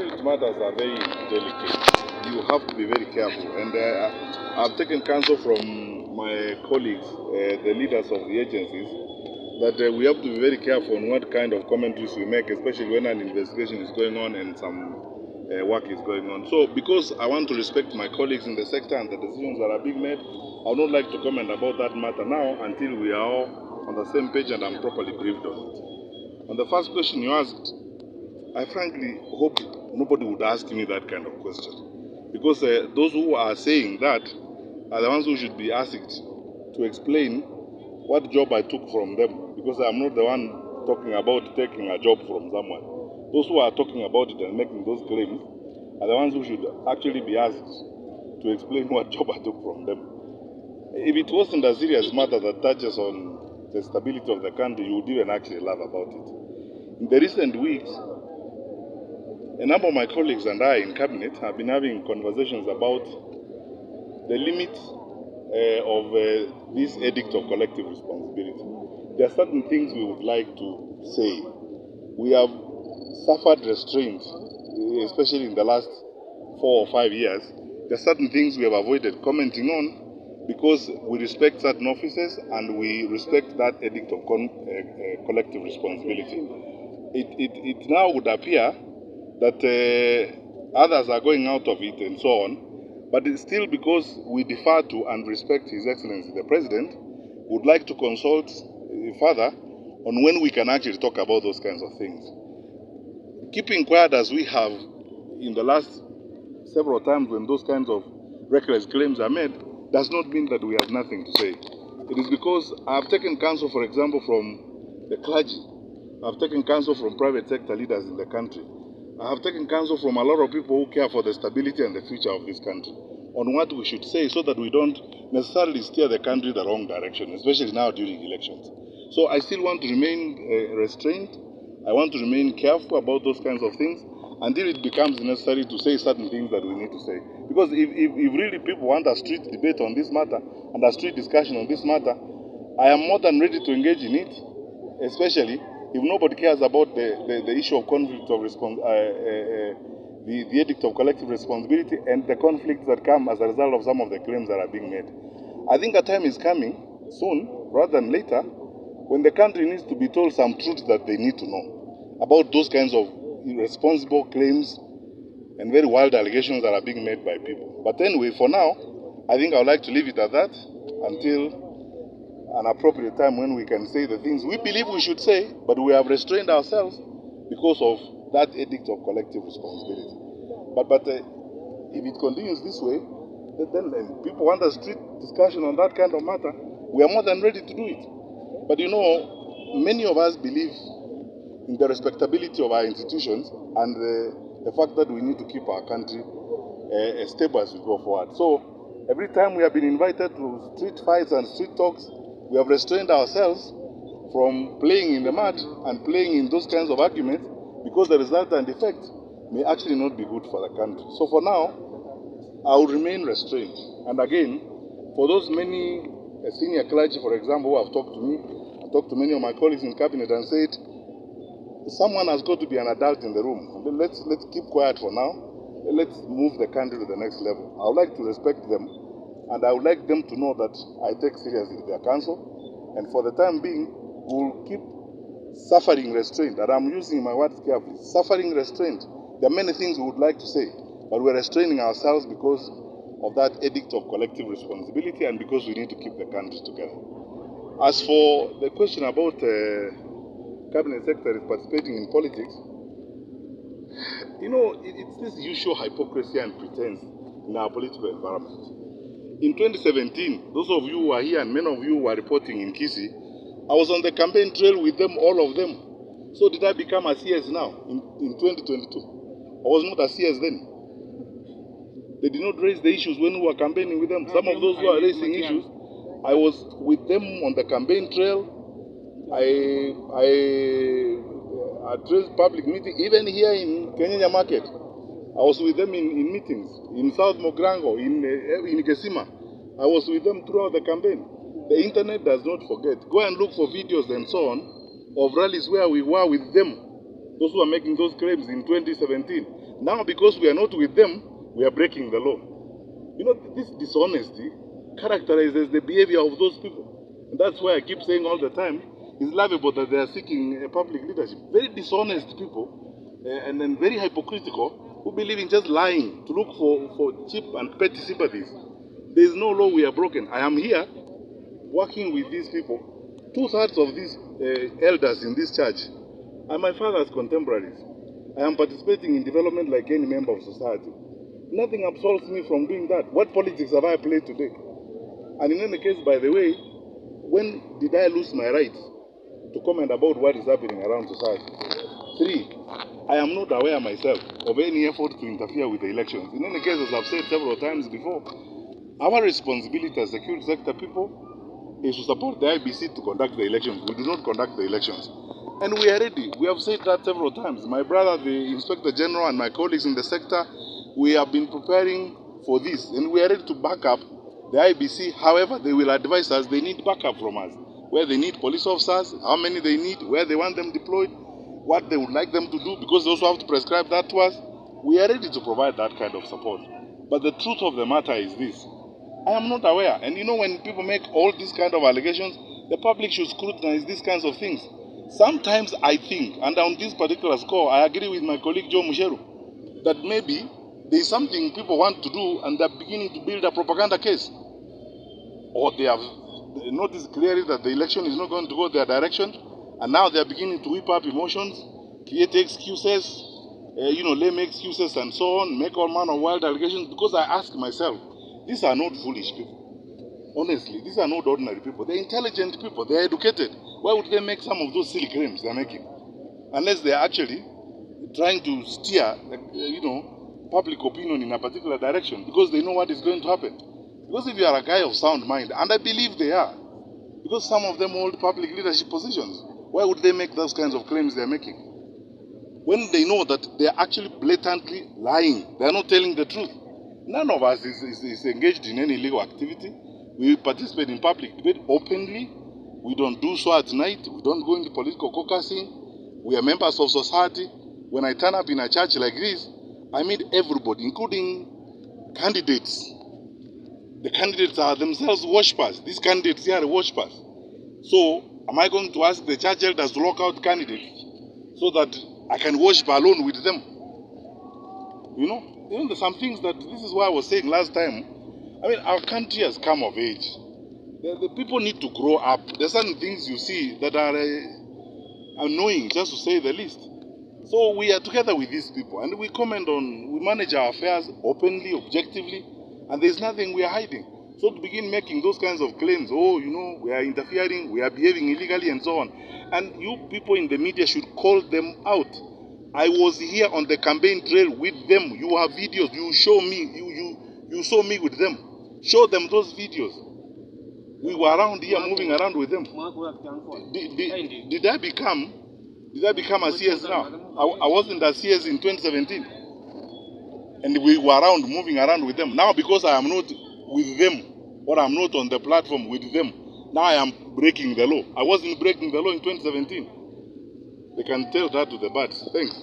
conflict matters are very delicate. You have to be very careful. And I've taken counsel from my colleagues, the leaders of the agencies, that we have to be very careful on what kind of commentaries we make, especially when an investigation is going on and some work is going on. So because I want to respect my colleagues in the sector and the decisions that are being made, I would not like to comment about that matter now until we are all on the same page and I'm properly briefed on it. On the first question you asked, I frankly hope nobody would ask me that kind of question. Because those who are saying that are the ones who should be asked to explain what job I took from them. Because I'm not the one talking about taking a job from someone. Those who are talking about it and making those claims are the ones who should actually be asked to explain what job I took from them. If it wasn't a serious matter that touches on the stability of the country, you would even actually laugh about it. In the recent weeks, a number of my colleagues and I in cabinet have been having conversations about the limits of this edict of collective responsibility. There are certain things we would like to say. We have suffered restraint, especially in the last 4 or 5 years. There are certain things we have avoided commenting on because we respect certain offices and we respect that edict of collective responsibility. It now would appear that others are going out of it and so on, but it's still because we defer to and respect His Excellency the President, would like to consult further on when we can actually talk about those kinds of things. Keeping quiet as we have in the last several times when those kinds of reckless claims are made does not mean that we have nothing to say. It is because I've taken counsel, for example, from the clergy. I've taken counsel from private sector leaders in the country. I have taken counsel from a lot of people who care for the stability and the future of this country on what we should say so that we don't necessarily steer the country the wrong direction, especially now during elections. So I still want to remain restrained. I want to remain careful about those kinds of things until it becomes necessary to say certain things that we need to say. Because if really people want a street debate on this matter and a street discussion on this matter, I am more than ready to engage in it, especially if nobody cares about the issue of conflict of the edict of collective responsibility and the conflicts that come as a result of some of the claims that are being made. I think a time is coming soon, rather than later, when the country needs to be told some truths that they need to know about those kinds of irresponsible claims and very wild allegations that are being made by people. But anyway, for now, I think I would like to leave it at that until an appropriate time when we can say the things we believe we should say, but we have restrained ourselves because of that edict of collective responsibility. But if it continues this way, then people want a street discussion on that kind of matter, we are more than ready to do it. But you know, many of us believe in the respectability of our institutions and the fact that we need to keep our country stable as we go forward. So every time we have been invited to street fights and street talks, we have restrained ourselves from playing in the mud and playing in those kinds of arguments because the result and effect may actually not be good for the country. So for now, I will remain restrained. And again, for those many senior clergy, for example, who have talked to me, I talked to many of my colleagues in cabinet and said, someone has got to be an adult in the room. Let's keep quiet for now. Let's move the country to the next level. I would like to respect them. And I would like them to know that I take seriously their counsel. And for the time being, we will keep suffering restraint. And I'm using my words carefully. Suffering restraint. There are many things we would like to say, but we're restraining ourselves because of that edict of collective responsibility and because we need to keep the country together. As for the question about cabinet secretaries participating in politics, you know, it's this usual hypocrisy and pretense in our political environment. In 2017, those of you who are here and many of you who are reporting in Kisii, I was on the campaign trail with them, all of them. So did I become a CS now in 2022? I was not a CS then. They did not raise the issues when we were campaigning with them. Some of those who are raising issues, I was with them on the campaign trail. I addressed public meetings, even here in Kenya Market. I was with them in meetings, in South Mogrango, in Kesima. I was with them throughout the campaign. The internet does not forget. Go and look for videos and so on of rallies where we were with them. Those who are making those claims in 2017. Now, because we are not with them, we are breaking the law. You know, this dishonesty characterizes the behavior of those people. And that's why I keep saying all the time, it's laughable that they are seeking a public leadership. Very dishonest people, and then very hypocritical, who believe in just lying to look for cheap and petty sympathies. There is no law we are broken. I am here working with these people. 2/3 of these elders in this church are my father's contemporaries. I am participating in development like any member of society. Nothing absolves me from doing that. What politics have I played today? And in any case, by the way, when did I lose my right to comment about what is happening around society? 3, I am not aware myself of any effort to interfere with the elections. In any case, as I've said several times before, our responsibility as security sector people is to support the IBC to conduct the elections. We do not conduct the elections. And we are ready. We have said that several times. My brother, the Inspector General, and my colleagues in the sector, we have been preparing for this. And we are ready to back up the IBC. However, they will advise us they need backup from us. Where they need police officers, how many they need, where they want them deployed, what they would like them to do, because they also have to prescribe that to us. We are ready to provide that kind of support. But the truth of the matter is this. I am not aware. And you know, when people make all these kind of allegations, the public should scrutinize these kinds of things. Sometimes I think, and on this particular score, I agree with my colleague Joe Musheru, that maybe there is something people want to do and they're beginning to build a propaganda case. Or they have noticed clearly that the election is not going to go their direction, and now they're beginning to whip up emotions, create excuses, lame excuses and so on, make all manner of wild allegations. Because I ask myself, these are not foolish people. Honestly, these are not ordinary people. They're intelligent people. They're educated. Why would they make some of those silly claims they're making? Unless they're actually trying to steer, public opinion in a particular direction because they know what is going to happen. Because if you are a guy of sound mind, and I believe they are, because some of them hold public leadership positions, why would they make those kinds of claims they're making? When they know that they're actually blatantly lying, they're not telling the truth. None of us is engaged in any illegal activity. We participate in public debate openly. We don't do so at night. We don't go into political caucusing. We are members of society. When I turn up in a church like this, I meet everybody, including candidates. The candidates are themselves worshippers. These candidates here are worshippers. So, am I going to ask the church elders to lock out candidates so that I can worship alone with them? There's some things that, this is why I was saying last time, our country has come of age. The people need to grow up. There's certain things you see that are annoying, just to say the least. So we are together with these people, and we manage our affairs openly, objectively, and there's nothing we are hiding. So to begin making those kinds of claims, we are interfering, we are behaving illegally, and so on. And you people in the media should call them out. I was here on the campaign trail with them. You have videos. You show me. You saw me with them. Show them those videos. We were around here, moving around with them. Did I become a CS now? I wasn't a CS in 2017, and we were around, moving around with them. Now, because I am not with them, or I'm not on the platform with them, now I am breaking the law. I wasn't breaking the law in 2017. They can tell that to the birds. Thanks.